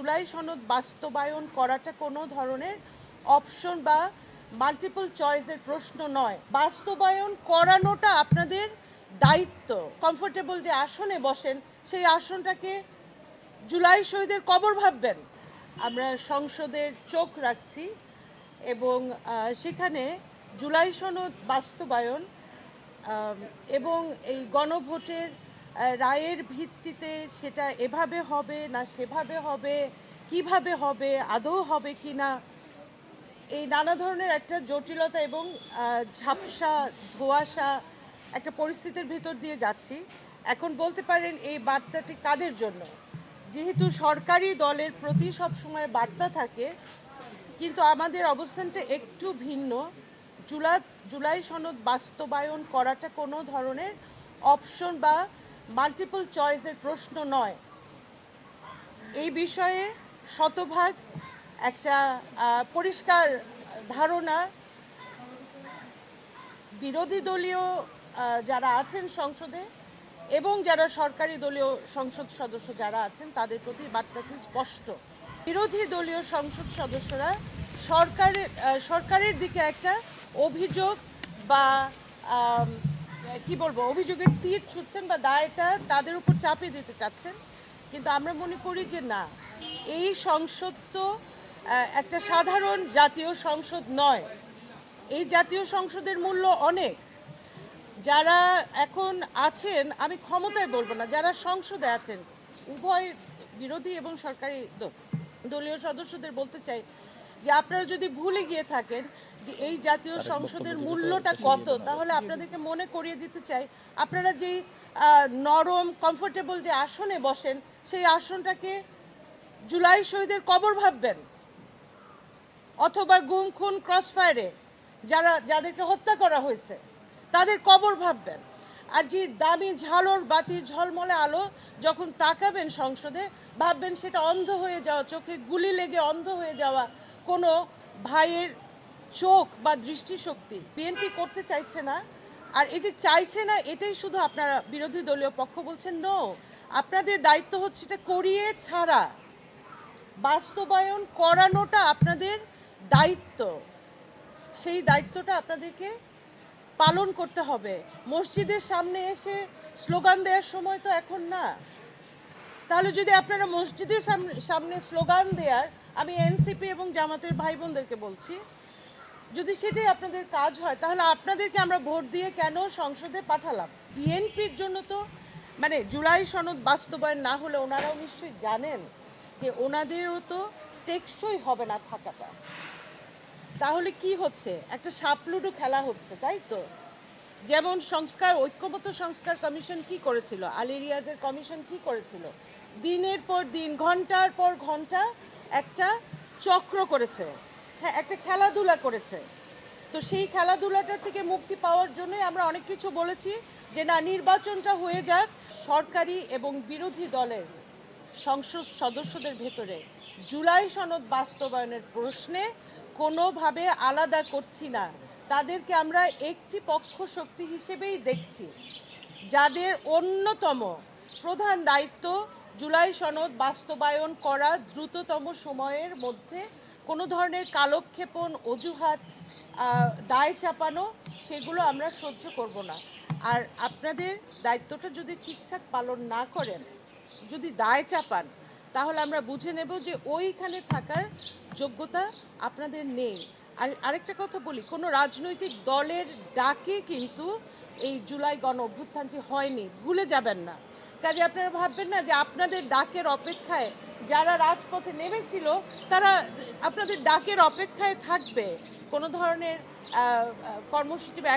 জুলাই সনদ বাস্তবায়ন করাটা কোনো ধরনের অপশন বা মাল্টিপল চয়েসের প্রশ্ন নয়। বাস্তবায়ন করানোটা আপনাদের দায়িত্ব। কমফোর্টেবল যে আসনে বসেন সেই আসনটাকে জুলাই শহীদের কবর ভাববেন। আমরা সংসদের চোখ রাখছি এবং সেখানে জুলাই সনদ বাস্তবায়ন এবং এই গণভোটের রায়ের ভিত্তিতে সেটা এভাবে হবে না সেভাবে হবে, কিভাবে হবে, আদৌ হবে কি না, এই নানা ধরনের একটা জটিলতা এবং ঝাপসা ধোঁয়াশা একটা পরিস্থিতির ভিতর দিয়ে যাচ্ছি। এখন বলতে পারেন এই বার্তাটি কাদের জন্য? যেহেতু সরকারি দলের প্রতি সবসময় বার্তা থাকে, কিন্তু আমাদের অবস্থানটা একটু ভিন্ন। জুলাই সনদ বাস্তবায়ন করাটা কোনো ধরনের অপশন বা মাল্টিপল চয়েসের প্রশ্ন নয়। এই বিষয়ে শতভাগ একটা পরিষ্কার ধারণা বিরোধী দলীয় যারা আছেন সংসদে এবং যারা সরকারি দলীয় সংসদ সদস্য যারা আছেন তাদের প্রতি বার্তাটি স্পষ্ট। বিরোধী দলীয় সংসদ সদস্যরা সরকারের দিকে একটা অভিযোগ বা কি বলবো অভিযোগের তীর ছুটছেন বা দায়টা তাদের উপর চাপিয়ে দিতে চাচ্ছেন, কিন্তু আমরা মনে করি যে না, এই সংসদ তো একটা সাধারণ জাতীয় সংসদ নয়। এই জাতীয় সংসদের মূল্য অনেক। যারা এখন আছেন, আমি ক্ষমতায় বলবো না, যারা সংসদে আছেন, উভয় বিরোধী এবং সরকারি দলীয় সদস্যদের বলতে চাই যে আপনারা যদি ভুলে গিয়ে থাকেন যে এই জাতীয় সংসদের মূল্যটা কত, তাহলে আপনাদেরকে মনে করিয়ে দিতে চাই আপনারা যেই নরম কমফোর্টেবল যে আসনে বসেন সেই আসনটাকে জুলাই শহীদের কবর ভাববেন, অথবা গুম খুন ক্রসফায়ারে যাদেরকে হত্যা করা হয়েছে তাদের কবর ভাববেন। আর যে দামি ঝালর বাতি ঝলমলে আলো যখন তাকাবেন সংসদে, ভাববেন সেটা অন্ধ হয়ে যাওয়া, চোখে গুলি লেগে অন্ধ হয়ে যাওয়া কোনো ভাইয়ের চোখ বা দৃষ্টিশক্তি। বিএনপি করতে চাইছে না, আর এই যে চাইছে না এটাই শুধু আপনারা বিরোধী দলীয় পক্ষ বলছেন নো। আপনাদের দায়িত্ব হচ্ছে এটা করিয়ে ছাড়া, বাস্তবায়ন করানোটা আপনাদের দায়িত্ব। সেই দায়িত্বটা আপনাদেরকে পালন করতে হবে। মসজিদের সামনে এসে স্লোগান দেওয়ার সময় তো এখন না। তাহলে যদি আপনারা মসজিদের সামনে স্লোগান দেওয়ার, আমি এনসিপি এবং জামাতের ভাই বোনদেরকে বলছি, যদি সেটাই আপনাদের কাজ হয় তাহলে আপনাদেরকে আমরা ভোট দিয়ে কেন সংসদে পাঠালাম? বিএনপির জন্য তো মানে জুলাই সনদ বাস্তবায়ন না হলে ওনারাও নিশ্চয়ই জানেন যে ওনাদেরও তো টেকসই হবে না থাকাটা। তাহলে কি হচ্ছে? একটা সাপলুডু খেলা হচ্ছে, তাই তো? যেমন ঐক্যমত্য সংস্কার কমিশন কি করেছিল, আলী রিয়াজের কমিশন কি করেছিল, দিনের পর দিন ঘন্টার পর ঘন্টা একটা চক্র করেছে, হ্যাঁ, একটা খেলাধুলা করেছে। তো সেই খেলাধুলাটার থেকে মুক্তি পাওয়ার জন্যই আমরা অনেক কিছু বলেছি যে না, নির্বাচনটা হয়ে যাক। সরকারি এবং বিরোধী দলের সংসদ সদস্যদের ভেতরে জুলাই সনদ বাস্তবায়নের প্রশ্নে কোনোভাবে আলাদা করছি না। তাদেরকে আমরা একটি পক্ষ শক্তি হিসেবেই দেখছি, যাদের অন্যতম প্রধান দায়িত্ব জুলাই সনদ বাস্তবায়ন করা দ্রুততম সময়ের মধ্যে। কোনো ধরনের কালক্ষেপণ, অজুহাত, দায় চাপানো, সেগুলো আমরা সহ্য করব না। আর আপনাদের দায়িত্বটা যদি ঠিকঠাক পালন না করেন, যদি দায় চাপান, তাহলে আমরা বুঝে নেব যে ওইখানে থাকার যোগ্যতা আপনাদের নেই। আর আরেকটা কথা বলি, কোনো রাজনৈতিক দলের ডাকে কিন্তু এই জুলাই গণ অভ্যুত্থানটি হয়নি, ভুলে যাবেন না। কাজে আপনারা ভাববেন না যে আপনাদের ডাকের অপেক্ষায় যারা রাজপথে নেমেছিল তারা আপনাদের ডাকের অপেক্ষায় থাকবে কোনো ধরনের কর্মসূচি বা